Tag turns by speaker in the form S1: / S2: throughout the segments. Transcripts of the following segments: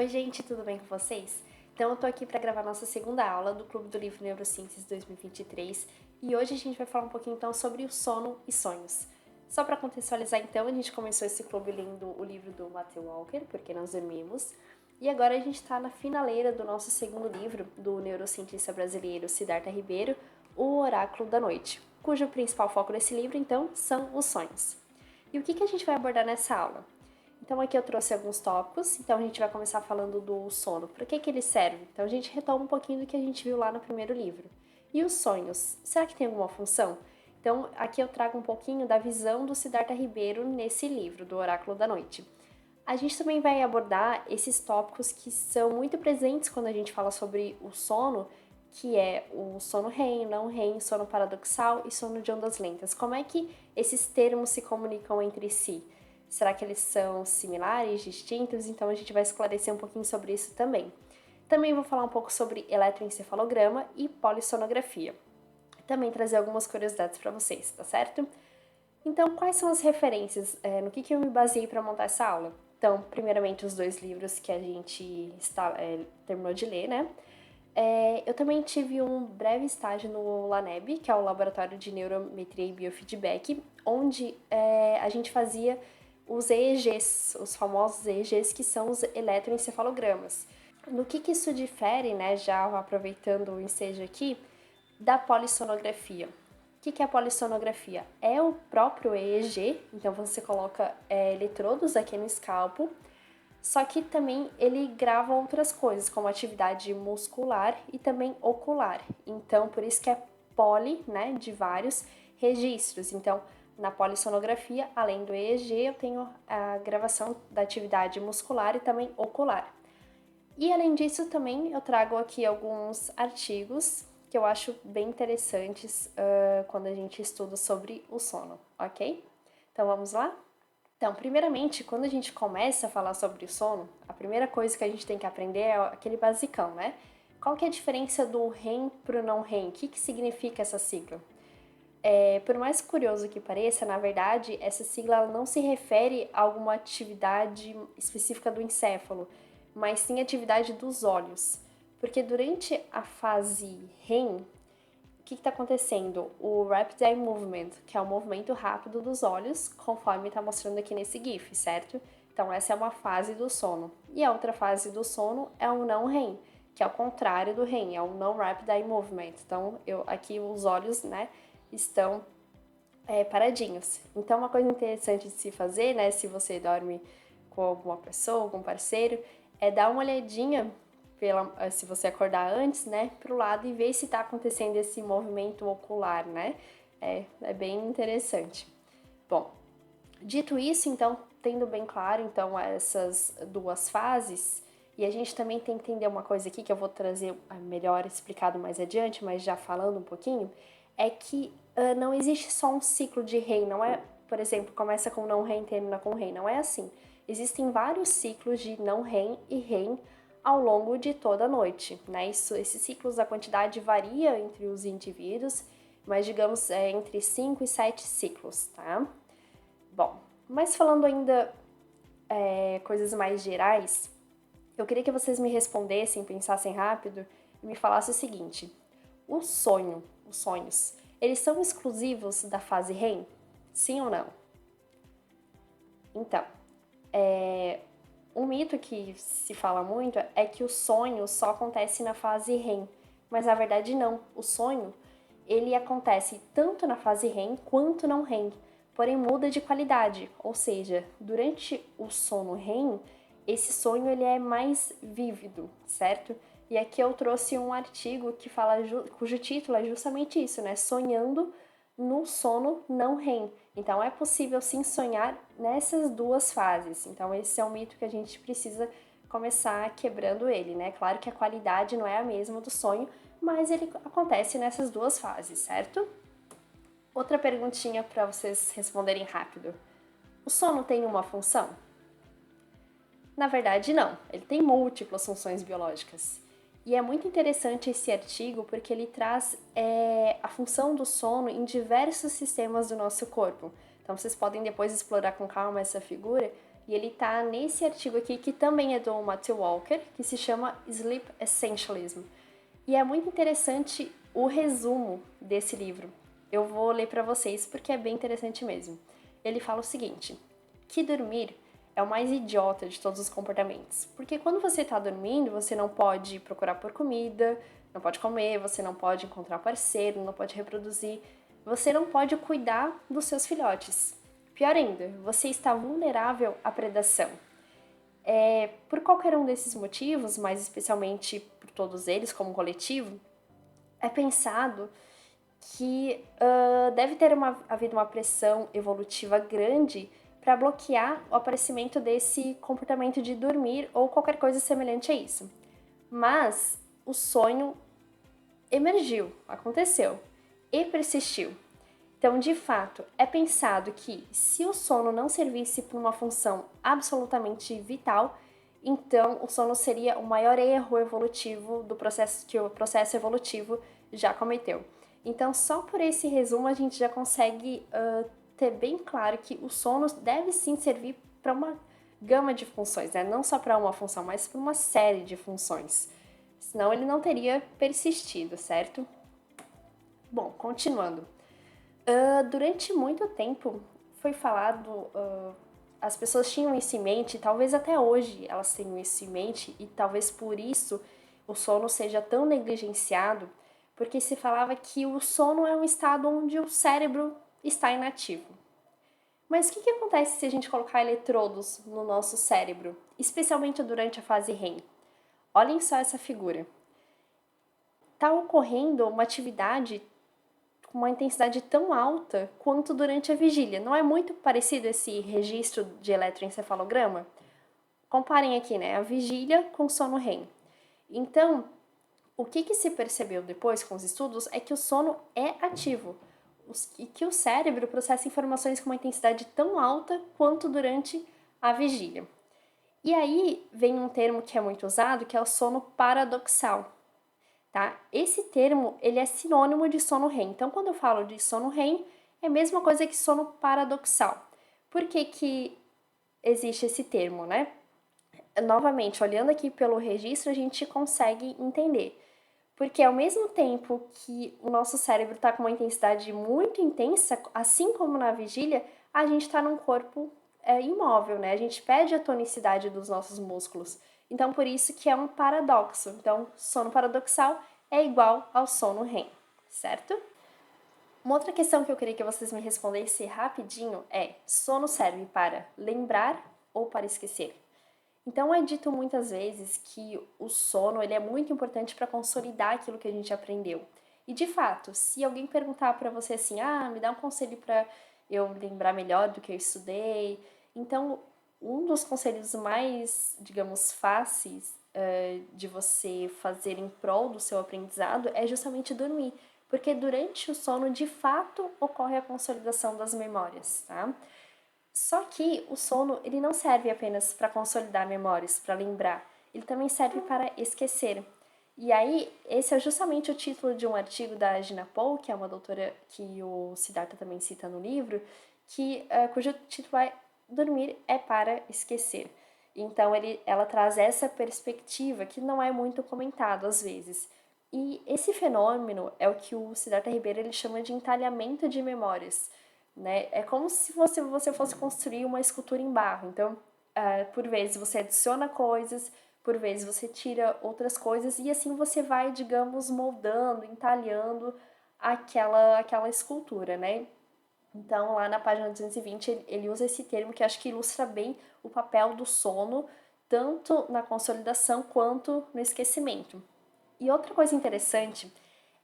S1: Oi, gente, tudo bem com vocês? Então, eu tô aqui para gravar nossa segunda aula do Clube do Livro Neurociências 2023 e hoje a gente vai falar um pouquinho então sobre o sono e sonhos. Só para contextualizar então, a gente começou esse clube lendo o livro do Matthew Walker, Porque Nós Dormimos, e agora a gente está na finaleira do nosso segundo livro do neurocientista brasileiro Siddhartha Ribeiro, O Oráculo da Noite, cujo principal foco desse livro então são os sonhos. E o que a gente vai abordar nessa aula? Então aqui eu trouxe alguns tópicos, então a gente vai começar falando do sono. Para que ele serve? Então a gente retoma um pouquinho do que a gente viu lá no primeiro livro. E os sonhos? Será que tem alguma função? Então aqui eu trago um pouquinho da visão do Siddhartha Ribeiro nesse livro, do Oráculo da Noite. A gente também vai abordar esses tópicos que são muito presentes quando a gente fala sobre o sono, que é o sono REM, não REM, sono paradoxal e sono de ondas lentas. Como é que esses termos se comunicam entre si? Será que eles são similares, distintos? Então a gente vai esclarecer um pouquinho sobre isso também. Também vou falar um pouco sobre eletroencefalograma e polissonografia. Também trazer algumas curiosidades para vocês, tá certo? Então, quais são as referências? No que eu me baseei para montar essa aula? Então, primeiramente, os dois livros que a gente terminou de ler, né? Eu também tive um breve estágio no LANEB, que é o Laboratório de Neurometria e Biofeedback, onde a gente fazia os EEGs, os famosos EEGs, que são os eletroencefalogramas. No que isso difere, né, já aproveitando o ensejo aqui, da polissonografia? O que é a polissonografia? É o próprio EEG, então você coloca eletrodos aqui no escalpo, só que também ele grava outras coisas, como atividade muscular e também ocular. Então, por isso que é poli, né, de vários registros. Então, na polissonografia, além do EEG, eu tenho a gravação da atividade muscular e também ocular. E além disso, também eu trago aqui alguns artigos que eu acho bem interessantes quando a gente estuda sobre o sono, ok? Então vamos lá? Então, primeiramente, quando a gente começa a falar sobre o sono, a primeira coisa que a gente tem que aprender é aquele basicão, né? Qual que é a diferença do REM para o não REM? O que significa essa sigla? Por mais curioso que pareça, na verdade, essa sigla ela não se refere a alguma atividade específica do encéfalo, mas sim a atividade dos olhos. Porque durante a fase REM, o que está acontecendo? O Rapid Eye Movement, que é o movimento rápido dos olhos, conforme está mostrando aqui nesse GIF, certo? Então essa é uma fase do sono. E a outra fase do sono é o não REM, que é o contrário do REM, é o não Rapid Eye Movement. Então aqui os olhos, né, estão paradinhos. Então uma coisa interessante de se fazer, né, se você dorme com alguma pessoa, algum parceiro, é dar uma olhadinha se você acordar antes, né, pro lado e ver se tá acontecendo esse movimento ocular, né? É bem interessante. Bom, dito isso, então, tendo bem claro, então, essas duas fases, e a gente também tem que entender uma coisa aqui que eu vou trazer melhor explicado mais adiante, mas já falando um pouquinho, é que não existe só um ciclo de REM, não é, por exemplo, começa com não REM, termina com REM, não é assim. Existem vários ciclos de não REM e REM ao longo de toda a noite, né? Esses ciclos, a quantidade varia entre os indivíduos, mas digamos entre 5 e 7 ciclos, tá? Bom, mas falando ainda coisas mais gerais, eu queria que vocês me respondessem, pensassem rápido e me falassem o seguinte: os sonhos, eles são exclusivos da fase REM? Sim ou não? Então, um mito que se fala muito é que o sonho só acontece na fase REM, mas na verdade não. O sonho, ele acontece tanto na fase REM quanto não REM, porém muda de qualidade, ou seja, durante o sono REM, esse sonho ele é mais vívido, certo? E aqui eu trouxe um artigo que fala, cujo título é justamente isso, né? Sonhando no sono não REM. Então é possível sim sonhar nessas duas fases. Então esse é um mito que a gente precisa começar quebrando ele, né? Claro que a qualidade não é a mesma do sonho, mas ele acontece nessas duas fases, certo? Outra perguntinha para vocês responderem rápido. O sono tem uma função? Na verdade, não. Ele tem múltiplas funções biológicas. E é muito interessante esse artigo porque ele traz a função do sono em diversos sistemas do nosso corpo. Então vocês podem depois explorar com calma essa figura E ele tá nesse artigo aqui, que também é do Matthew Walker, que se chama Sleep Essentialism. E é muito interessante o resumo desse livro. Eu vou ler para vocês porque é bem interessante mesmo. Ele fala o seguinte: que dormir é o mais idiota de todos os comportamentos. Porque quando você tá dormindo, você não pode procurar por comida, não pode comer, você não pode encontrar parceiro, não pode reproduzir, você não pode cuidar dos seus filhotes. Pior ainda, você está vulnerável à predação. Por qualquer um desses motivos, mas especialmente por todos eles como coletivo, é pensado que deve ter havido uma pressão evolutiva grande para bloquear o aparecimento desse comportamento de dormir ou qualquer coisa semelhante a isso. Mas o sonho emergiu, aconteceu e persistiu. Então, de fato, é pensado que se o sono não servisse para uma função absolutamente vital, então o sono seria o maior erro evolutivo do processo que o processo evolutivo já cometeu. Então, só por esse resumo a gente já consegue ter bem claro que o sono deve sim servir para uma gama de funções, né? Não só para uma função, mas para uma série de funções. Senão ele não teria persistido, certo? Bom, continuando. Durante muito tempo foi falado, as pessoas tinham isso em mente, talvez até hoje elas tenham isso em mente, e talvez por isso o sono seja tão negligenciado, porque se falava que o sono é um estado onde o cérebro está inativo. Mas o que acontece se a gente colocar eletrodos no nosso cérebro, especialmente durante a fase REM? Olhem só essa figura. Está ocorrendo uma atividade com uma intensidade tão alta quanto durante a vigília. Não é muito parecido esse registro de eletroencefalograma? Comparem aqui, né, a vigília com o sono REM. Então, o que se percebeu depois com os estudos é que o sono é ativo e que o cérebro processa informações com uma intensidade tão alta quanto durante a vigília. E aí vem um termo que é muito usado, que é o sono paradoxal. Tá? Esse termo, ele é sinônimo de sono REM. Então, quando eu falo de sono REM, é a mesma coisa que sono paradoxal. Por que existe esse termo, né? Novamente, olhando aqui pelo registro, a gente consegue entender. Porque ao mesmo tempo que o nosso cérebro está com uma intensidade muito intensa, assim como na vigília, a gente está num corpo imóvel, né? A gente perde a tonicidade dos nossos músculos. Então, por isso que é um paradoxo. Então, sono paradoxal é igual ao sono REM, certo? Uma outra questão que eu queria que vocês me respondessem rapidinho é: sono serve para lembrar ou para esquecer? Então é dito muitas vezes que o sono ele é muito importante para consolidar aquilo que a gente aprendeu. E de fato, se alguém perguntar para você assim, me dá um conselho para eu me lembrar melhor do que eu estudei, então um dos conselhos mais, digamos, fáceis de você fazer em prol do seu aprendizado é justamente dormir, porque durante o sono de fato ocorre a consolidação das memórias, tá? Só que o sono, ele não serve apenas para consolidar memórias, para lembrar, ele também serve para esquecer. E aí, esse é justamente o título de um artigo da Gina Paul, que é uma doutora que o Siddhartha também cita no livro, cujo título é Dormir é para Esquecer. Então, ela traz essa perspectiva que não é muito comentado às vezes. E esse fenômeno é o que o Siddhartha Ribeiro ele chama de entalhamento de memórias. Né? É como se você fosse construir uma escultura em barro. Então, por vezes você adiciona coisas, por vezes você tira outras coisas e assim você vai, digamos, moldando, entalhando aquela escultura, né? Então, lá na página 220, ele usa esse termo que acho que ilustra bem o papel do sono, tanto na consolidação quanto no esquecimento. E outra coisa interessante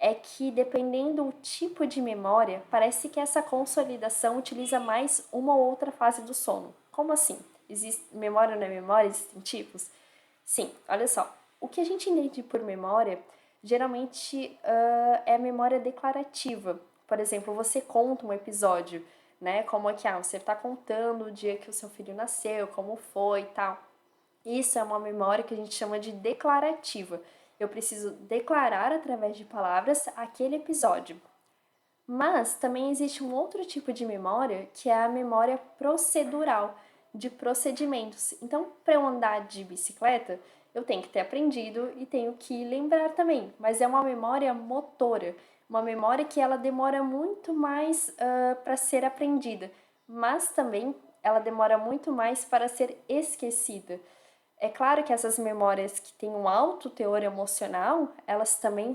S1: é que, dependendo do tipo de memória, parece que essa consolidação utiliza mais uma ou outra fase do sono. Como assim? Existe memória não é memória? Existem tipos? Sim, olha só. O que a gente entende por memória, geralmente é a memória declarativa. Por exemplo, você conta um episódio, né? Como é que você está contando o dia que o seu filho nasceu, como foi e tal. Isso é uma memória que a gente chama de declarativa. Eu preciso declarar através de palavras aquele episódio. Mas também existe um outro tipo de memória que é a memória procedural. de procedimentos. Então, para eu andar de bicicleta, eu tenho que ter aprendido e tenho que lembrar também, mas é uma memória motora, uma memória que ela demora muito mais para ser aprendida, mas também ela demora muito mais para ser esquecida. É claro que essas memórias que têm um alto teor emocional, elas também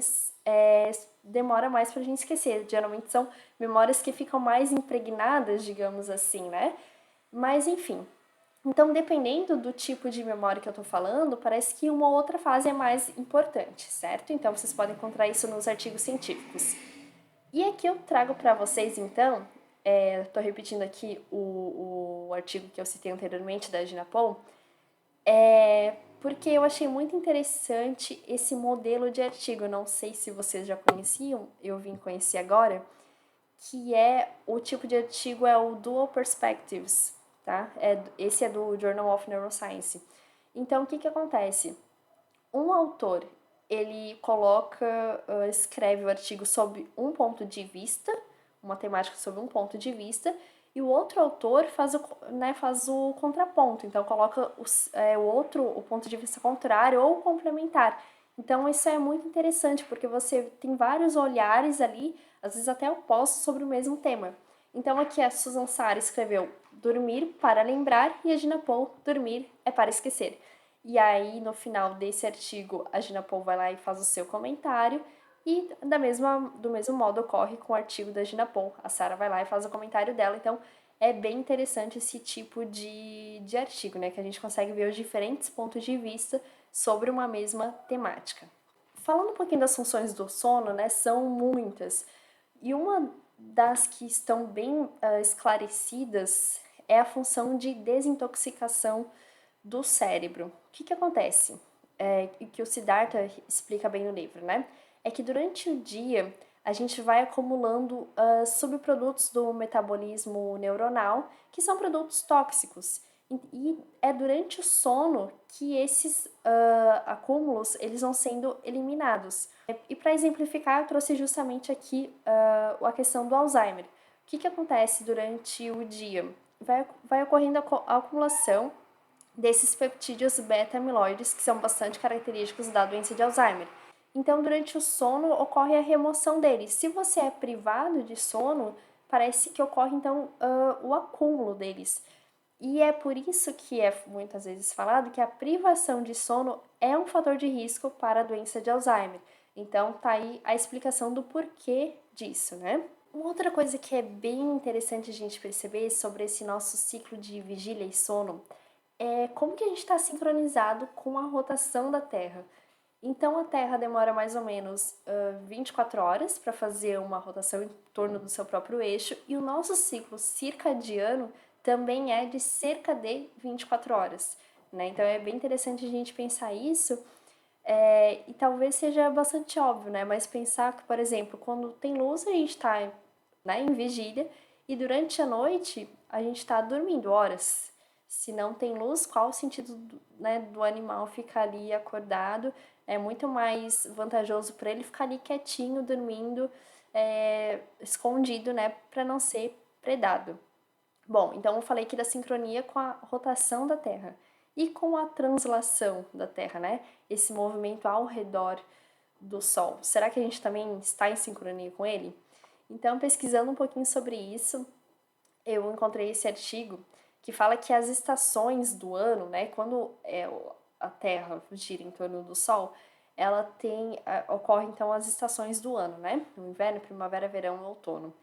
S1: demoram mais para a gente esquecer. Geralmente são memórias que ficam mais impregnadas, digamos assim, né? Mas enfim. Então, dependendo do tipo de memória que eu tô falando, parece que uma outra fase é mais importante, certo? Então, vocês podem encontrar isso nos artigos científicos. E aqui eu trago para vocês, então, tô repetindo aqui o artigo que eu citei anteriormente da Gina Paul, porque eu achei muito interessante esse modelo de artigo. Não sei se vocês já conheciam, eu vim conhecer agora, que é o tipo de artigo é o Dual Perspectives, tá? Esse é do Journal of Neuroscience. Então, o que acontece? Um autor, ele escreve o artigo sob um ponto de vista, uma temática sob um ponto de vista, e o outro autor faz o contraponto, então coloca o ponto de vista contrário ou complementar. Então isso é muito interessante, porque você tem vários olhares ali, às vezes até opostos, sobre o mesmo tema. Então aqui a Susan Sara escreveu dormir para lembrar e a Gina Paul dormir é para esquecer. E aí, no final desse artigo, a Gina Paul vai lá e faz o seu comentário. E do mesmo modo ocorre com o artigo da Gina Paul. A Sarah vai lá e faz o comentário dela. Então, é bem interessante esse tipo de artigo, né? Que a gente consegue ver os diferentes pontos de vista sobre uma mesma temática. Falando um pouquinho das funções do sono, né? São muitas. E uma das que estão bem esclarecidas é a função de desintoxicação do cérebro. O que acontece? E que o Siddhartha explica bem no livro, né? É que durante o dia a gente vai acumulando subprodutos do metabolismo neuronal, que são produtos tóxicos. E é durante o sono que esses acúmulos eles vão sendo eliminados. E para exemplificar, eu trouxe justamente aqui a questão do Alzheimer. O que acontece durante o dia? Vai ocorrendo a acumulação desses peptídeos beta-amiloides, que são bastante característicos da doença de Alzheimer. Então, durante o sono, ocorre a remoção deles. Se você é privado de sono, parece que ocorre, então, o acúmulo deles. E é por isso que é muitas vezes falado que a privação de sono é um fator de risco para a doença de Alzheimer. Então, tá aí a explicação do porquê disso, né? Uma outra coisa que é bem interessante a gente perceber sobre esse nosso ciclo de vigília e sono é como que a gente está sincronizado com a rotação da Terra. Então a Terra demora mais ou menos 24 horas para fazer uma rotação em torno do seu próprio eixo e o nosso ciclo circadiano também é de cerca de 24 horas. Né? Então é bem interessante a gente pensar isso e talvez seja bastante óbvio, né? Mas pensar que, por exemplo, quando tem luz a gente está em vigília e durante a noite a gente está dormindo horas. Se não tem luz, qual o sentido do animal ficar ali acordado? É muito mais vantajoso para ele ficar ali quietinho, dormindo, escondido, né, para não ser predado. Bom, então eu falei aqui da sincronia com a rotação da Terra e com a translação da Terra, né? Esse movimento ao redor do Sol. Será que a gente também está em sincronia com ele? Então, pesquisando um pouquinho sobre isso, eu encontrei esse artigo que fala que as estações do ano, né, quando a Terra gira em torno do Sol, ela ocorre então as estações do ano, né? No inverno, primavera, verão e outono.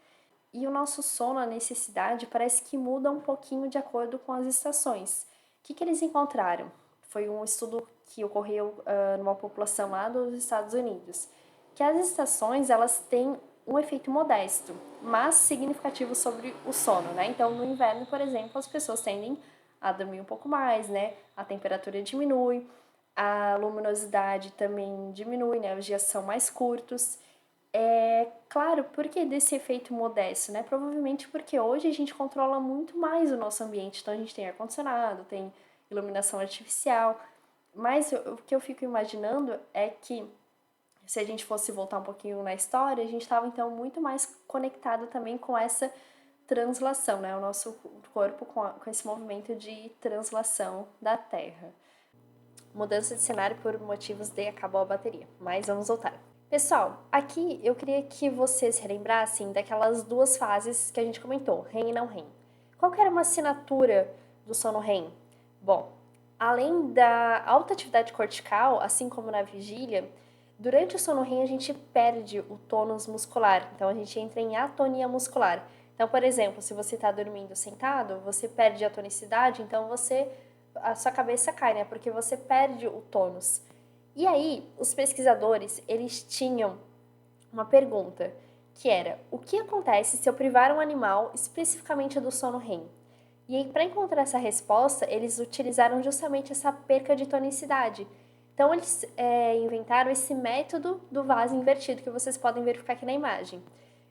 S1: E o nosso sono, a necessidade, parece que muda um pouquinho de acordo com as estações. O que eles encontraram? Foi um estudo que ocorreu numa população lá dos Estados Unidos, que as estações elas têm um efeito modesto, mas significativo sobre o sono, né? Então, no inverno, por exemplo, as pessoas tendem a dormir um pouco mais, né? A temperatura diminui, a luminosidade também diminui, né? Os dias são mais curtos. Claro, por que desse efeito modesto, né? Provavelmente porque hoje a gente controla muito mais o nosso ambiente, então a gente tem ar-condicionado, tem iluminação artificial, mas o que eu fico imaginando é que se a gente fosse voltar um pouquinho na história, a gente estava então muito mais conectado também com essa translação, né? O nosso corpo com esse movimento de translação da Terra. Mudança de cenário por motivos de acabou a bateria, mas vamos voltar. Pessoal, aqui eu queria que vocês relembrassem daquelas duas fases que a gente comentou, REM e não REM. Qual que era uma assinatura do sono REM? Bom, além da alta atividade cortical, assim como na vigília, durante o sono REM a gente perde o tônus muscular, então a gente entra em atonia muscular. Então, por exemplo, se você está dormindo sentado, você perde a tonicidade, então a sua cabeça cai, né? Porque você perde o tônus. E aí, os pesquisadores, eles tinham uma pergunta, que era: o que acontece se eu privar um animal especificamente do sono REM? E aí, para encontrar essa resposta, eles utilizaram justamente essa perca de tonicidade. Então, eles inventaram esse método do vaso invertido, que vocês podem verificar aqui na imagem.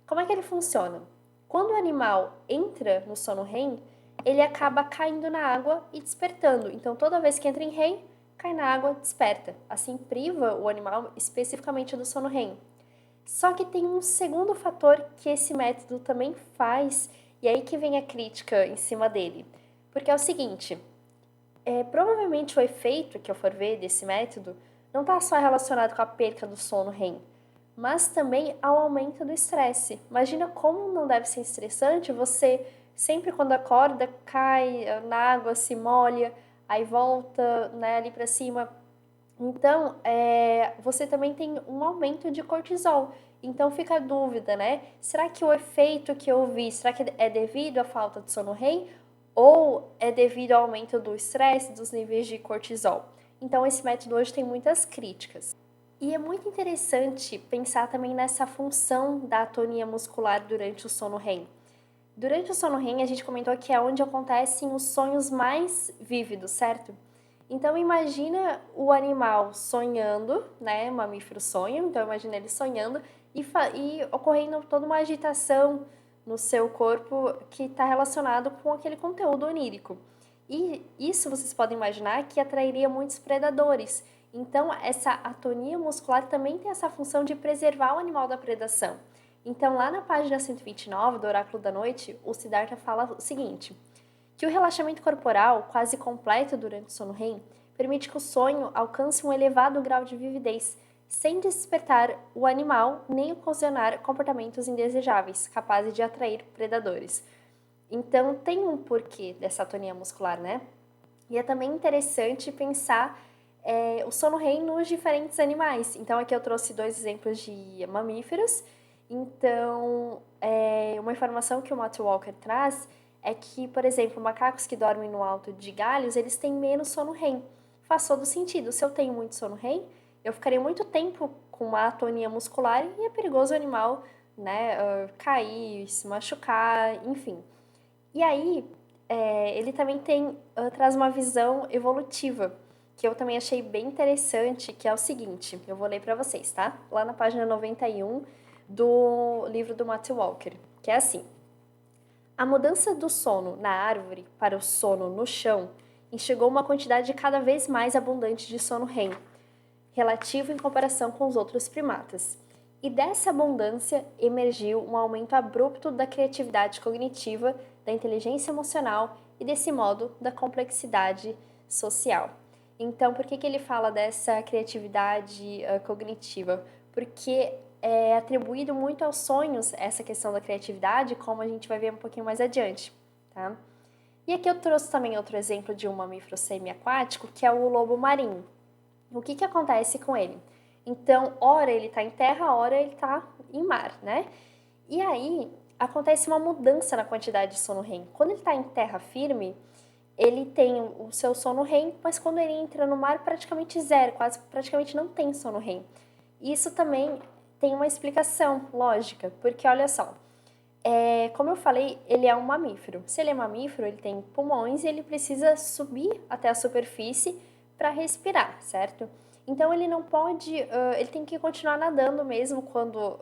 S1: Como é que ele funciona? Quando o animal entra no sono REM, ele acaba caindo na água e despertando. Então, toda vez que entra em REM, cai na água, desperta. Assim, priva o animal especificamente do sono REM. Só que tem um segundo fator que esse método também faz, e aí que vem a crítica em cima dele. Porque é o seguinte, provavelmente o efeito que eu for ver desse método não está só relacionado com a perca do sono REM, mas também ao aumento do estresse. Imagina como não deve ser estressante você sempre quando acorda cai na água, se molha, aí volta, né, ali para cima. Então, você também tem um aumento de cortisol. Então fica a dúvida, né? Será que o efeito que eu vi, será que é devido à falta de sono REM ou é devido ao aumento do estresse, dos níveis de cortisol? Então esse método hoje tem muitas críticas. E é muito interessante pensar também nessa função da atonia muscular durante o sono REM. Durante o sono REM, a gente comentou que é onde acontecem os sonhos mais vívidos, certo? Então imagina o animal sonhando, né? O mamífero sonha, então imagina ele sonhando e ocorrendo toda uma agitação no seu corpo que está relacionado com aquele conteúdo onírico. E isso vocês podem imaginar que atrairia muitos predadores. Então essa atonia muscular também tem essa função de preservar o animal da predação. Então lá na página 129 do Oráculo da Noite, o Siddhartha fala o seguinte: que o relaxamento corporal, quase completo durante o sono REM, permite que o sonho alcance um elevado grau de vividez, sem despertar o animal nem ocasionar comportamentos indesejáveis, capazes de atrair predadores. Então tem um porquê dessa atonia muscular, né? E é também interessante pensar o sono REM nos diferentes animais. Então aqui eu trouxe dois exemplos de mamíferos. Então, uma informação que o Matt Walker traz é que, por exemplo, macacos que dormem no alto de galhos, eles têm menos sono REM. Faz todo sentido. Se eu tenho muito sono REM, eu ficaria muito tempo com uma atonia muscular e é perigoso o animal, né, cair, se machucar, enfim. E aí, ele também traz uma visão evolutiva, que eu também achei bem interessante, que é o seguinte, eu vou ler para vocês, tá? Lá na página 91 do livro do Matthew Walker, que é assim: a mudança do sono na árvore para o sono no chão enxergou uma quantidade cada vez mais abundante de sono REM, relativo em comparação com os outros primatas. E dessa abundância emergiu um aumento abrupto da criatividade cognitiva, da inteligência emocional e, desse modo, da complexidade social. Então, por que ele fala dessa criatividade cognitiva? Porque é atribuído muito aos sonhos essa questão da criatividade, como a gente vai ver um pouquinho mais adiante, tá? E aqui eu trouxe também outro exemplo de um mamífero semiaquático, que é o lobo marinho. O que acontece com ele? Então, ora ele está em terra, ora ele está em mar, né? E aí, acontece uma mudança na quantidade de sono REM. Quando ele está em terra firme, ele tem o seu sono REM, mas quando ele entra no mar, praticamente zero, quase praticamente não tem sono REM. Isso também tem uma explicação lógica, porque olha só, como eu falei, ele é um mamífero. Se ele é mamífero, ele tem pulmões e ele precisa subir até a superfície para respirar, certo? Então ele não pode, ele tem que continuar nadando mesmo quando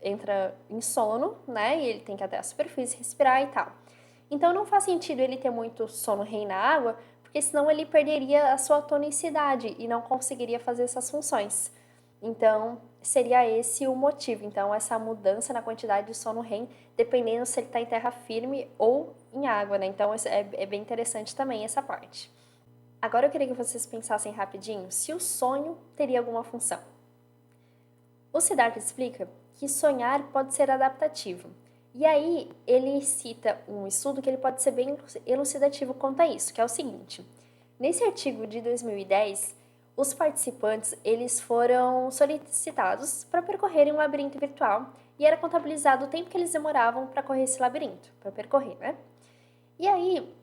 S1: entra em sono, né? E ele tem que ir até a superfície, respirar e tal. Então não faz sentido ele ter muito sono REM na água, porque senão ele perderia a sua tonicidade e não conseguiria fazer essas funções. Então, seria esse o motivo. Então, essa mudança na quantidade de sono REM, dependendo se ele está em terra firme ou em água, né? Então, é bem interessante também essa parte. Agora eu queria que vocês pensassem rapidinho se o sonho teria alguma função. O Siddhartha explica que sonhar pode ser adaptativo. E aí ele cita um estudo que ele pode ser bem elucidativo quanto a isso, que é o seguinte. Nesse artigo de 2010, os participantes eles foram solicitados para percorrerem um labirinto virtual e era contabilizado o tempo que eles demoravam para correr esse labirinto, para percorrer, né? E aí,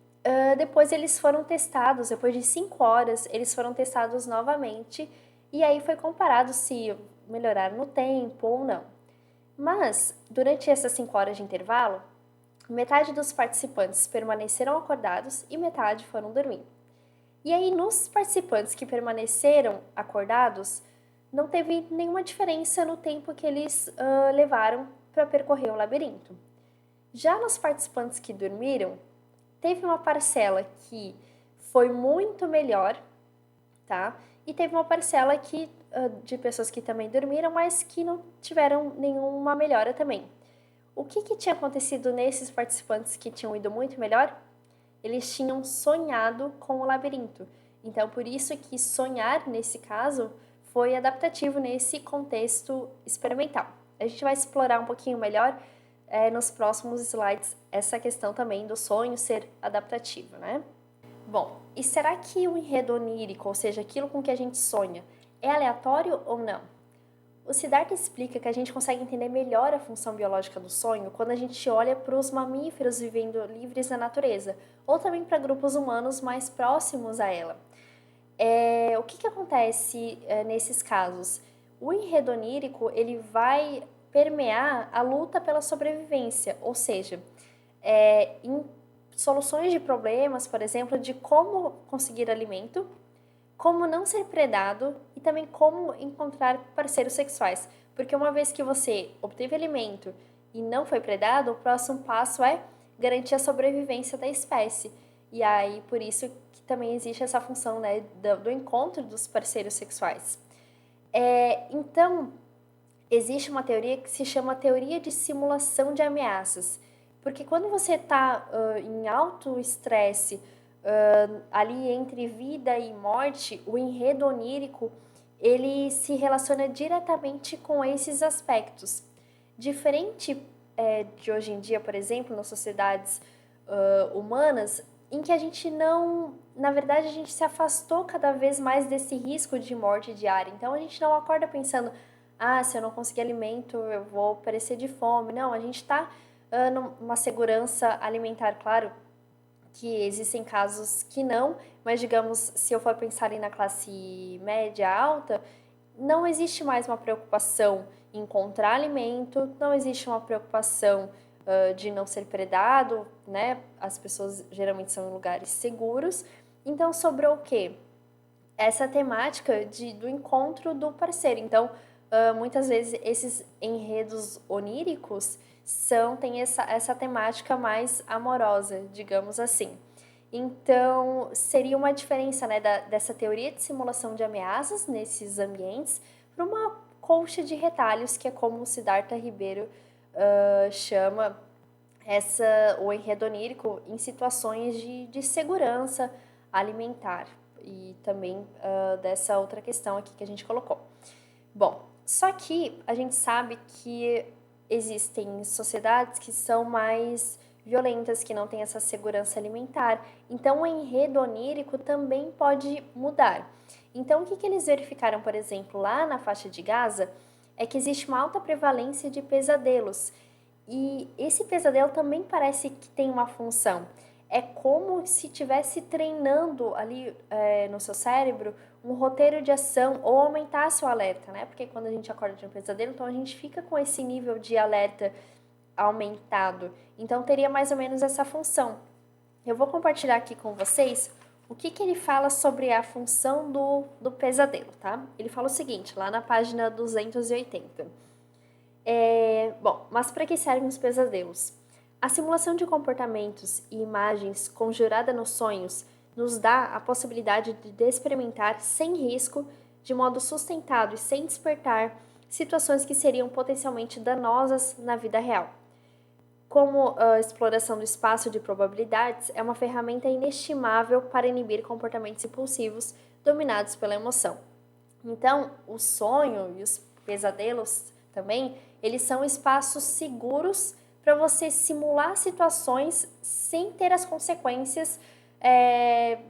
S1: depois eles foram testados, depois de 5 horas, eles foram testados novamente e aí foi comparado se melhoraram no tempo ou não. Mas, durante essas 5 horas de intervalo, metade dos participantes permaneceram acordados e metade foram dormir. E aí, nos participantes que permaneceram acordados, não teve nenhuma diferença no tempo que eles levaram para percorrer o labirinto. Já nos participantes que dormiram, teve uma parcela que foi muito melhor, tá? E teve uma parcela que, de pessoas que também dormiram, mas que não tiveram nenhuma melhora também. O que tinha acontecido nesses participantes que tinham ido muito melhor? Eles tinham sonhado com o labirinto. Então, por isso que sonhar, nesse caso, foi adaptativo nesse contexto experimental. A gente vai explorar um pouquinho melhor nos próximos slides essa questão também do sonho ser adaptativo, né? Bom, e será que o enredo onírico, ou seja, aquilo com que a gente sonha, é aleatório ou não? O Siddhartha explica que a gente consegue entender melhor a função biológica do sonho quando a gente olha para os mamíferos vivendo livres na natureza, ou também para grupos humanos mais próximos a ela. O que acontece nesses casos? O enredo onírico, ele vai permear a luta pela sobrevivência, ou seja, em soluções de problemas, por exemplo, de como conseguir alimento, como não ser predado e também como encontrar parceiros sexuais. Porque uma vez que você obteve alimento e não foi predado, o próximo passo é garantir a sobrevivência da espécie. E aí, por isso que também existe essa função, né, do encontro dos parceiros sexuais. Então, existe uma teoria que se chama teoria de simulação de ameaças. Porque quando você está em alto estresse, ali entre vida e morte, o enredo onírico ele se relaciona diretamente com esses aspectos. Diferente de hoje em dia, por exemplo, nas sociedades humanas, em que a gente não, na verdade, a gente se afastou cada vez mais desse risco de morte diária. Então a gente não acorda pensando, se eu não conseguir alimento, eu vou perecer de fome. Não, a gente está numa segurança alimentar, claro, que existem casos que não, mas digamos, se eu for pensar na classe média alta, não existe mais uma preocupação em encontrar alimento, não existe uma preocupação de não ser predado, né? As pessoas geralmente são em lugares seguros. Então, sobrou o quê? Essa temática do encontro do parceiro. Então, muitas vezes esses enredos oníricos têm essa temática mais amorosa, digamos assim. Então, seria uma diferença, né, dessa teoria de simulação de ameaças nesses ambientes para uma colcha de retalhos, que é como o Siddhartha Ribeiro chama o enredo onírico em situações de segurança alimentar e também dessa outra questão aqui que a gente colocou. Bom, só que a gente sabe que existem sociedades que são mais violentas, que não têm essa segurança alimentar. Então, o enredo onírico também pode mudar. Então, o que eles verificaram, por exemplo, lá na faixa de Gaza, é que existe uma alta prevalência de pesadelos. E esse pesadelo também parece que tem uma função. É como se estivesse treinando ali no seu cérebro um roteiro de ação ou aumentasse o alerta, né? Porque quando a gente acorda de um pesadelo, então a gente fica com esse nível de alerta aumentado. Então teria mais ou menos essa função. Eu vou compartilhar aqui com vocês o que ele fala sobre a função do pesadelo, tá? Ele fala o seguinte, lá na página 280. Bom, mas para que servem os pesadelos? A simulação de comportamentos e imagens conjurada nos sonhos nos dá a possibilidade de experimentar sem risco de modo sustentado e sem despertar situações que seriam potencialmente danosas na vida real. Como a exploração do espaço de probabilidades é uma ferramenta inestimável para inibir comportamentos impulsivos dominados pela emoção. Então, o sonho e os pesadelos também, eles são espaços seguros para você simular situações sem ter as consequências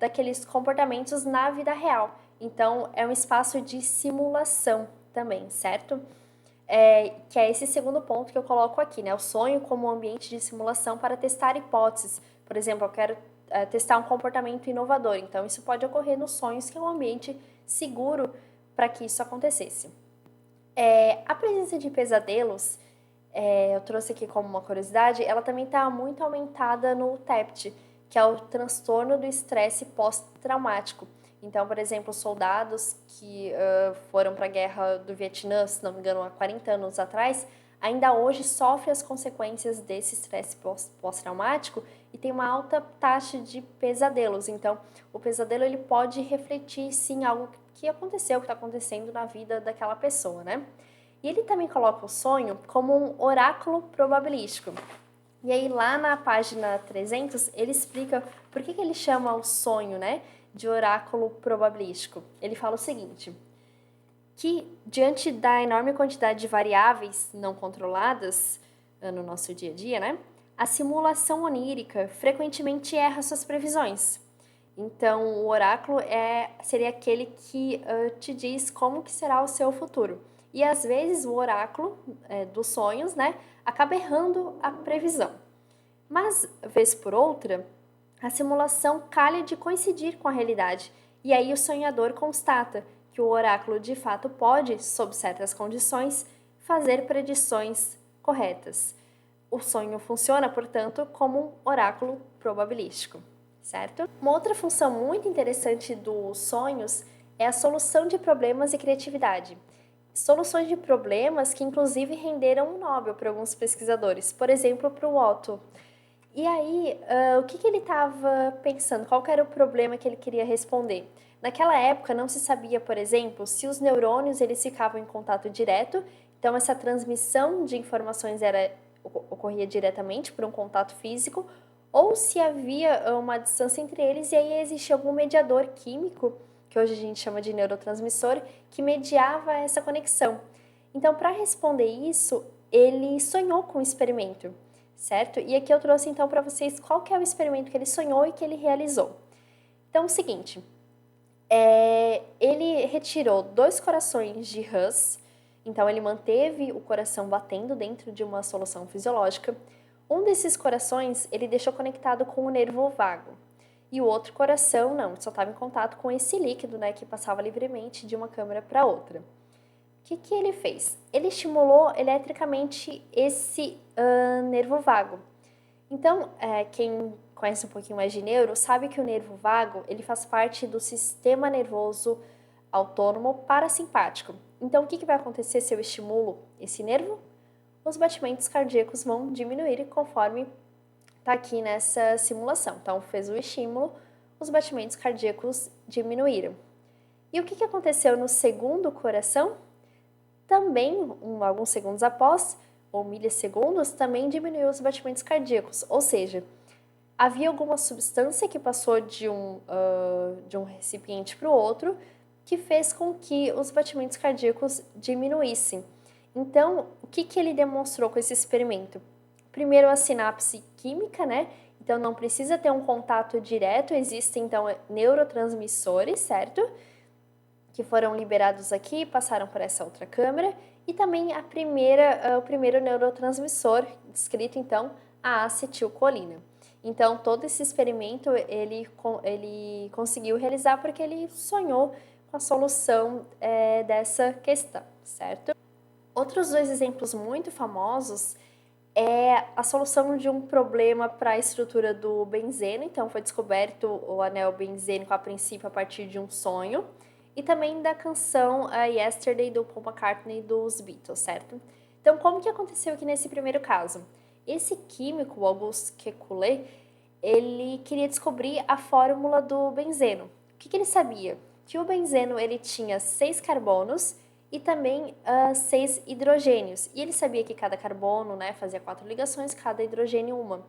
S1: daqueles comportamentos na vida real. Então, é um espaço de simulação também, certo? Que é esse segundo ponto que eu coloco aqui, né? O sonho como um ambiente de simulação para testar hipóteses. Por exemplo, eu quero testar um comportamento inovador. Então, isso pode ocorrer nos sonhos, que é um ambiente seguro para que isso acontecesse. A presença de pesadelos, eu trouxe aqui como uma curiosidade, ela também está muito aumentada no TEPT, que é o transtorno do estresse pós-traumático. Então, por exemplo, soldados que foram para a guerra do Vietnã, se não me engano, há 40 anos atrás, ainda hoje sofrem as consequências desse estresse pós-traumático e tem uma alta taxa de pesadelos. Então, o pesadelo ele pode refletir, sim, algo que aconteceu, que está acontecendo na vida daquela pessoa, né? E ele também coloca o sonho como um oráculo probabilístico. E aí, lá na página 300, ele explica por que ele chama o sonho, né, de oráculo probabilístico. Ele fala o seguinte, que diante da enorme quantidade de variáveis não controladas no nosso dia a dia, né, a simulação onírica frequentemente erra suas previsões. Então, o oráculo seria aquele que te diz como que será o seu futuro. E às vezes o oráculo dos sonhos, né, acaba errando a previsão. Mas, vez por outra, a simulação calha de coincidir com a realidade. E aí o sonhador constata que o oráculo de fato pode, sob certas condições, fazer predições corretas. O sonho funciona, portanto, como um oráculo probabilístico, certo? Uma outra função muito interessante dos sonhos é a solução de problemas e criatividade. Soluções de problemas que, inclusive, renderam um Nobel para alguns pesquisadores, por exemplo, para o Otto. E aí, o que ele estava pensando? Qual que era o problema que ele queria responder? Naquela época, não se sabia, por exemplo, se os neurônios eles ficavam em contato direto, então essa transmissão de informações ocorria diretamente por um contato físico, ou se havia uma distância entre eles e aí existia algum mediador químico, que hoje a gente chama de neurotransmissor, que mediava essa conexão. Então, para responder isso, ele sonhou com um experimento, certo? E aqui eu trouxe então para vocês qual que é o experimento que ele sonhou e que ele realizou. Então, é o seguinte, ele retirou 2 corações de rãs, então ele manteve o coração batendo dentro de uma solução fisiológica. Um desses corações ele deixou conectado com o nervo vago. E o outro coração não, só estava em contato com esse líquido, né, que passava livremente de uma câmara para outra. O que ele fez? Ele estimulou eletricamente esse nervo vago. Então, quem conhece um pouquinho mais de neuro sabe que o nervo vago ele faz parte do sistema nervoso autônomo parasimpático. Então, o que vai acontecer se eu estimulo esse nervo? Os batimentos cardíacos vão diminuir conforme está aqui nessa simulação. Então, fez o estímulo, os batimentos cardíacos diminuíram. E o que aconteceu no segundo coração? Também, alguns segundos após, ou milissegundos, também diminuiu os batimentos cardíacos. Ou seja, havia alguma substância que passou de um recipiente para o outro que fez com que os batimentos cardíacos diminuíssem. Então, o que ele demonstrou com esse experimento? Primeiro, a sinapse química, né? Então, não precisa ter um contato direto, existem, então, neurotransmissores, certo? Que foram liberados aqui, passaram por essa outra câmara. E também o primeiro neurotransmissor, descrito, então, a acetilcolina. Então, todo esse experimento, ele conseguiu realizar porque ele sonhou com a solução dessa questão, certo? Outros 2 exemplos muito famosos é a solução de um problema para a estrutura do benzeno. Então, foi descoberto o anel benzênico a princípio a partir de um sonho. E também da canção Yesterday, do Paul McCartney, dos Beatles, certo? Então, como que aconteceu aqui nesse primeiro caso? Esse químico, o Auguste Kekulé, ele queria descobrir a fórmula do benzeno. O que ele sabia? que o benzeno ele tinha 6 carbonos e também 6 hidrogênios. E ele sabia que cada carbono, né, fazia 4 ligações, cada hidrogênio uma.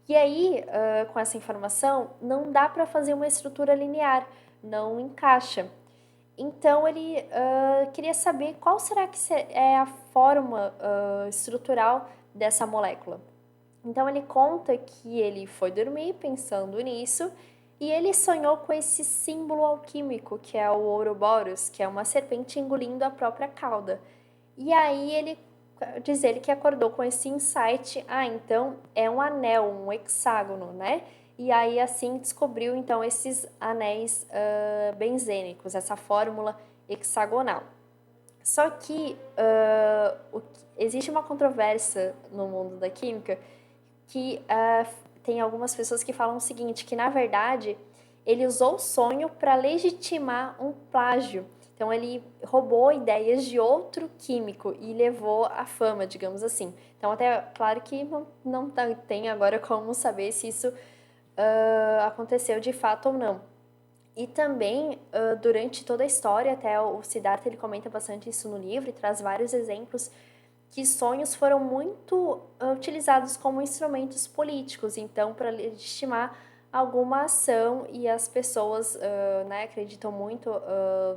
S1: E aí, com essa informação, não dá para fazer uma estrutura linear, não encaixa. Então ele queria saber qual será que é a forma estrutural dessa molécula. Então ele conta que ele foi dormir pensando nisso e ele sonhou com esse símbolo alquímico que é o Ouroboros, que é uma serpente engolindo a própria cauda. E aí ele diz ele que acordou com esse insight, então é um anel, um hexágono, né? E aí assim descobriu então esses anéis benzênicos, essa fórmula hexagonal. Só que existe uma controvérsia no mundo da química que tem algumas pessoas que falam o seguinte, que na verdade ele usou o sonho para legitimar um plágio. Então ele roubou ideias de outro químico e levou à fama, digamos assim. Então até claro que não tem agora como saber se isso aconteceu de fato ou não. E também, durante toda a história, até o Siddhartha ele comenta bastante isso no livro e traz vários exemplos que sonhos foram muito utilizados como instrumentos políticos, então para legitimar alguma ação e as pessoas né, acreditam muito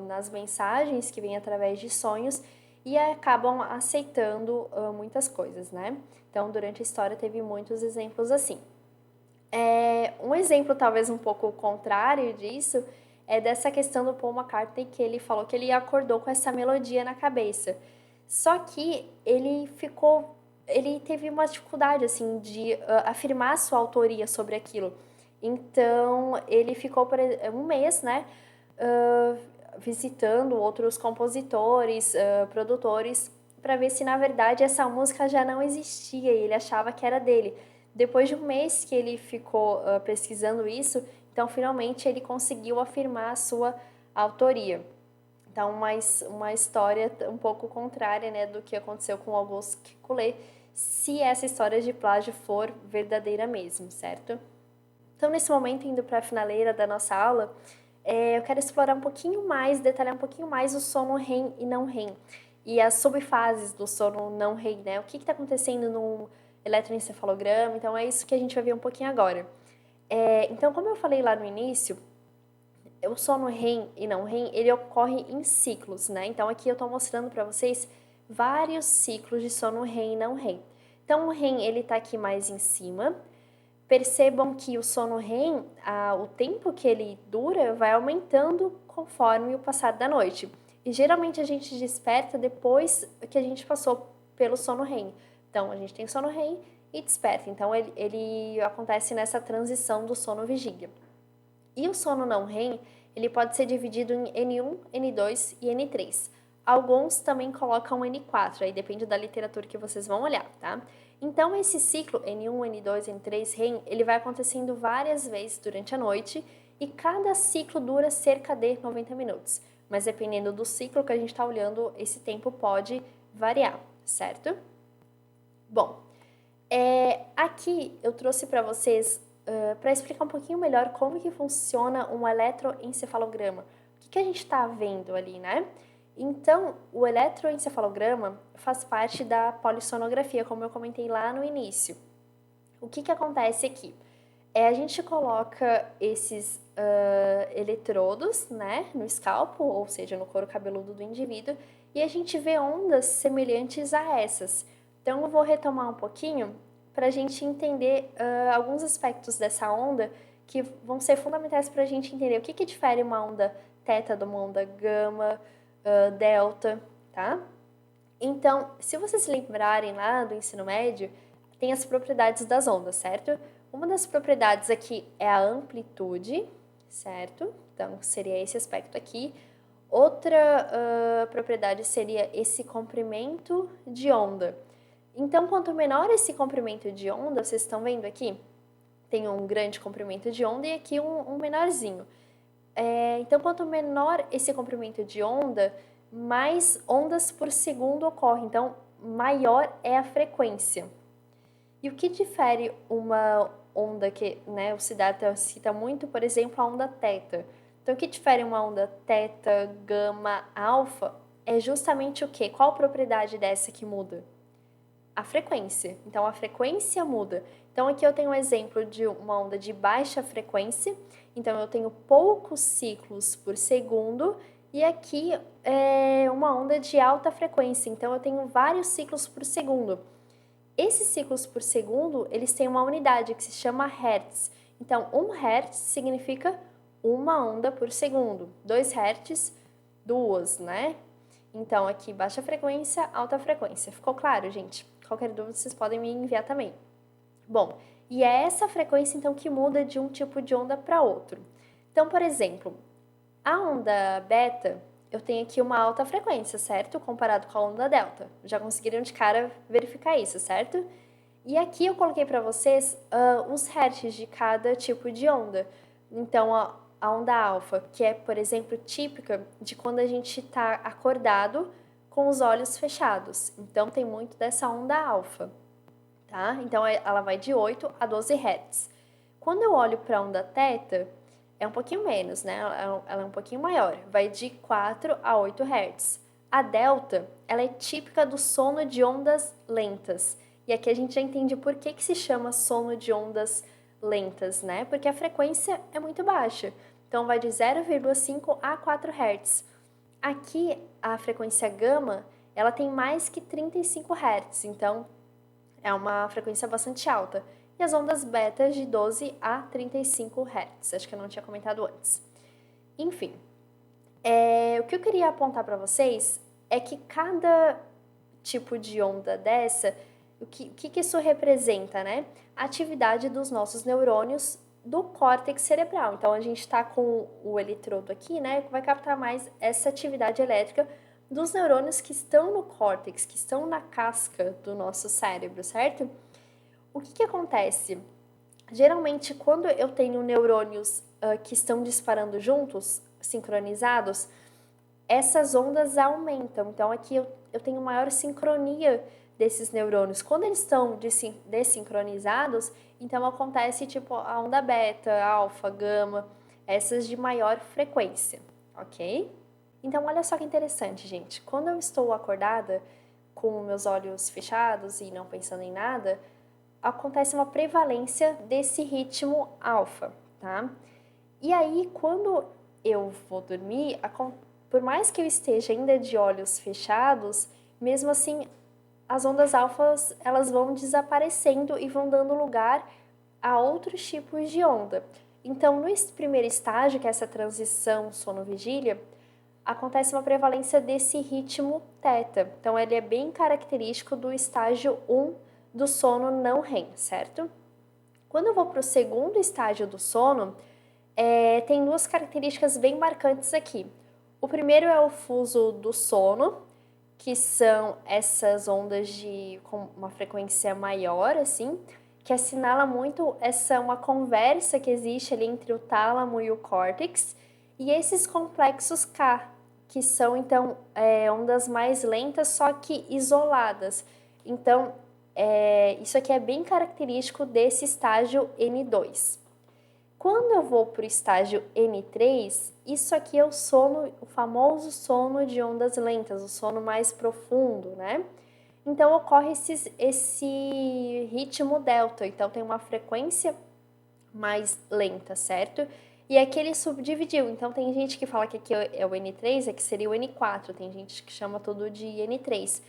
S1: nas mensagens que vêm através de sonhos e acabam aceitando muitas coisas, né? Então, durante a história teve muitos exemplos assim. Um exemplo talvez um pouco contrário disso é dessa questão do Paul McCartney, que ele falou que ele acordou com essa melodia na cabeça. Só que ele teve uma dificuldade assim de afirmar a sua autoria sobre aquilo. Então ele ficou por um mês, né, visitando outros compositores, produtores, para ver se na verdade essa música já não existia e ele achava que era dele. Depois de um mês que ele ficou pesquisando isso, então finalmente ele conseguiu afirmar a sua autoria. Então, uma história um pouco contrária, né, do que aconteceu com Auguste Kekulé, se essa história de plágio for verdadeira mesmo, certo? Então, nesse momento, indo para a finaleira da nossa aula, eu quero explorar um pouquinho mais, detalhar um pouquinho mais o sono REM e não REM, e as subfases do sono não REM, né? O que está acontecendo no eletroencefalograma, então é isso que a gente vai ver um pouquinho agora. Então, como eu falei lá no início, o sono REM e não REM, ele ocorre em ciclos, né? Então aqui eu tô mostrando para vocês vários ciclos de sono REM e não REM. Então o REM, ele tá aqui mais em cima. Percebam que o sono REM, o tempo que ele dura vai aumentando conforme o passar da noite. E geralmente a gente desperta depois que a gente passou pelo sono REM. Então a gente tem sono REM e desperta. Então ele acontece nessa transição do sono vigília. E o sono não REM, ele pode ser dividido em N1, N2 e N3. Alguns também colocam N4, aí depende da literatura que vocês vão olhar, tá? Então, esse ciclo N1, N2, N3, REM, ele vai acontecendo várias vezes durante a noite e cada ciclo dura cerca de 90 minutos. Mas dependendo do ciclo que a gente está olhando, esse tempo pode variar, certo? Bom, aqui eu trouxe para vocês para explicar um pouquinho melhor como que funciona um eletroencefalograma. O que a gente está vendo ali, né? Então, o eletroencefalograma faz parte da polissonografia, como eu comentei lá no início. O que acontece aqui? A gente coloca esses eletrodos, né, no escalpo, ou seja, no couro cabeludo do indivíduo, e a gente vê ondas semelhantes a essas. Então, eu vou retomar um pouquinho para a gente entender alguns aspectos dessa onda que vão ser fundamentais para a gente entender o que difere uma onda teta de uma onda gama, delta, tá? Então, se vocês se lembrarem lá do ensino médio, tem as propriedades das ondas, certo? Uma das propriedades aqui é a amplitude, certo? Então, seria esse aspecto aqui. Outra propriedade seria esse comprimento de onda. Então, quanto menor esse comprimento de onda, vocês estão vendo aqui? Tem um grande comprimento de onda e aqui um menorzinho. Então, quanto menor esse comprimento de onda, mais ondas por segundo ocorrem. Então, maior é a frequência. E o que difere uma onda que, né, o Siddhartha cita muito, por exemplo, a onda teta. Então, o que difere uma onda teta, gama, alfa é justamente o quê? Qual propriedade dessa que muda? A frequência. Então, a frequência muda. Então, aqui eu tenho um exemplo de uma onda de baixa frequência. Então, eu tenho poucos ciclos por segundo. E aqui é uma onda de alta frequência. Então, eu tenho vários ciclos por segundo. Esses ciclos por segundo, eles têm uma unidade que se chama Hertz. Então, 1 Hertz significa uma onda por segundo. 2 Hertz, duas, né? Então, aqui, baixa frequência, alta frequência. Ficou claro, gente? Qualquer dúvida, vocês podem me enviar também. Bom, e é essa frequência, então, que muda de um tipo de onda para outro. Então, por exemplo, a onda beta, eu tenho aqui uma alta frequência, certo? Comparado com a onda delta. Já conseguiram de cara verificar isso, certo? E aqui eu coloquei para vocês os hertz de cada tipo de onda. Então, a onda alfa, que é, por exemplo, típica de quando a gente está acordado com os olhos fechados. Então, tem muito dessa onda alfa, tá? Então, ela vai de 8 a 12 Hz. Quando eu olho para a onda teta, é um pouquinho menos, né? Ela é um pouquinho maior, vai de 4 a 8 Hz. A delta, ela é típica do sono de ondas lentas. E aqui a gente já entende por que se chama sono de ondas lentas, né? Porque a frequência é muito baixa. Então, vai de 0,5 a 4 Hz. Aqui, a frequência gama, ela tem mais que 35 Hz, então é uma frequência bastante alta. E as ondas beta de 12 a 35 Hz, acho que eu não tinha comentado antes. Enfim, o que eu queria apontar para vocês é que cada tipo de onda dessa, o que isso representa, né? A atividade dos nossos neurônios do córtex cerebral. Então, a gente está com o eletrodo aqui, né? Vai captar mais essa atividade elétrica dos neurônios que estão no córtex, que estão na casca do nosso cérebro, certo? O que acontece? Geralmente, quando eu tenho neurônios que estão disparando juntos, sincronizados, essas ondas aumentam. Então, aqui eu tenho maior sincronia desses neurônios. Quando eles estão desincronizados, então acontece tipo a onda beta, alfa, gama, essas de maior frequência, ok? Então, olha só que interessante, gente. Quando eu estou acordada, com meus olhos fechados e não pensando em nada, acontece uma prevalência desse ritmo alfa, tá? E aí, quando eu vou dormir, por mais que eu esteja ainda de olhos fechados, mesmo assim, as ondas alfas, elas vão desaparecendo e vão dando lugar a outros tipos de onda. Então, no primeiro estágio, que é essa transição sono-vigília, acontece uma prevalência desse ritmo teta. Então, ele é bem característico do estágio 1 do sono não REM, certo? Quando eu vou para o segundo estágio do sono, tem duas características bem marcantes aqui. O primeiro é o fuso do sono, que são essas ondas com uma frequência maior, assim, que assinala muito uma conversa que existe ali entre o tálamo e o córtex, e esses complexos K, que são, então, ondas mais lentas, só que isoladas. Então, isso aqui é bem característico desse estágio N2. Quando eu vou para o estágio N3, isso aqui é o sono, o famoso sono de ondas lentas, o sono mais profundo, né? Então, ocorre esse ritmo delta, então tem uma frequência mais lenta, certo? E aqui ele subdividiu, então tem gente que fala que aqui é o N3, aqui seria o N4, tem gente que chama tudo de N3.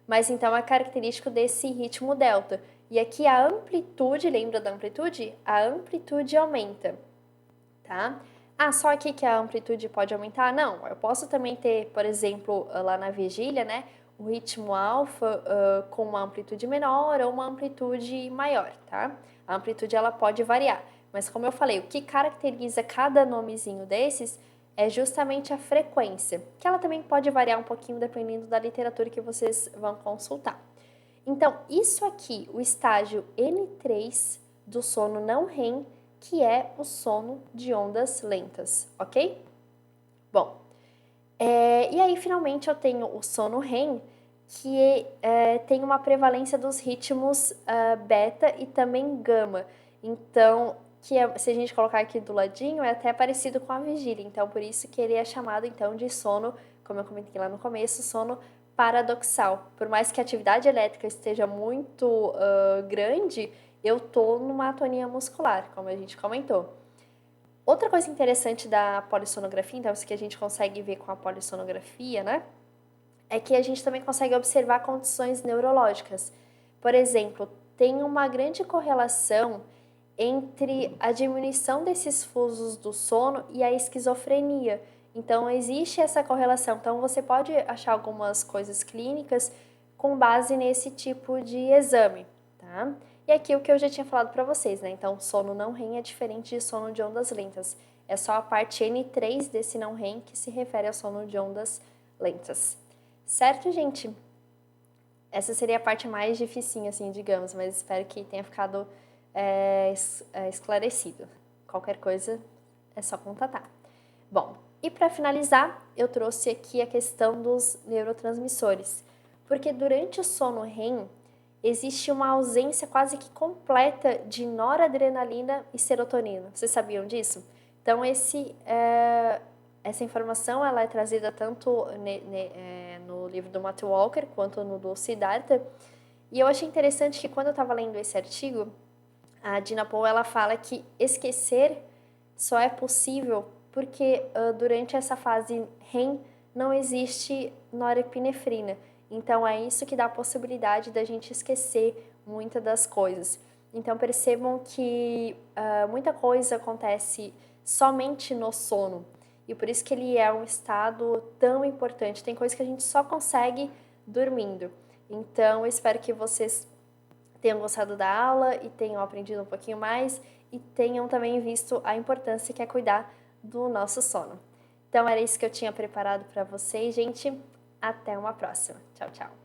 S1: Mas então é característico desse ritmo delta. E aqui a amplitude, lembra da amplitude? A amplitude aumenta, tá? Ah, só aqui que a amplitude pode aumentar? Não, eu posso também ter, por exemplo, lá na vigília, né? O ritmo alfa com uma amplitude menor ou uma amplitude maior, tá? A amplitude ela pode variar. Mas como eu falei, o que caracteriza cada nomezinho desses é justamente a frequência, que ela também pode variar um pouquinho dependendo da literatura que vocês vão consultar. Então, isso aqui, o estágio N3 do sono não REM, que é o sono de ondas lentas, ok? Bom, e aí finalmente eu tenho o sono REM, que tem uma prevalência dos ritmos beta e também gama. Então, que se a gente colocar aqui do ladinho, é até parecido com a vigília. Então, por isso que ele é chamado, então, de sono, como eu comentei lá no começo, sono paradoxal. Por mais que a atividade elétrica esteja muito grande, eu tô numa atonia muscular, como a gente comentou. Outra coisa interessante da polissonografia, então, isso que a gente consegue ver com a polissonografia, né? É que a gente também consegue observar condições neurológicas. Por exemplo, tem uma grande correlação entre a diminuição desses fusos do sono e a esquizofrenia. Então, existe essa correlação. Então, você pode achar algumas coisas clínicas com base nesse tipo de exame, tá? E aqui o que eu já tinha falado para vocês, né? Então, sono não REM é diferente de sono de ondas lentas. É só a parte N3 desse não REM que se refere ao sono de ondas lentas. Certo, gente? Essa seria a parte mais dificinha, assim, digamos, mas espero que tenha ficado esclarecido. Qualquer coisa é só contatar. Bom, e para finalizar, eu trouxe aqui a questão dos neurotransmissores, porque durante o sono REM existe uma ausência quase que completa de noradrenalina e serotonina. Vocês sabiam disso? Então, essa informação ela é trazida tanto no livro do Matthew Walker quanto no do Siddhartha. E eu achei interessante que quando eu estava lendo esse artigo, a Dina Paul ela fala que esquecer só é possível porque durante essa fase REM não existe norepinefrina. Então é isso que dá a possibilidade da gente esquecer muitas das coisas. Então percebam que muita coisa acontece somente no sono. E por isso que ele é um estado tão importante. Tem coisas que a gente só consegue dormindo. Então eu espero que vocês tenham gostado da aula e tenham aprendido um pouquinho mais e tenham também visto a importância que é cuidar do nosso sono. Então era isso que eu tinha preparado para vocês, gente. Até uma próxima. Tchau, tchau.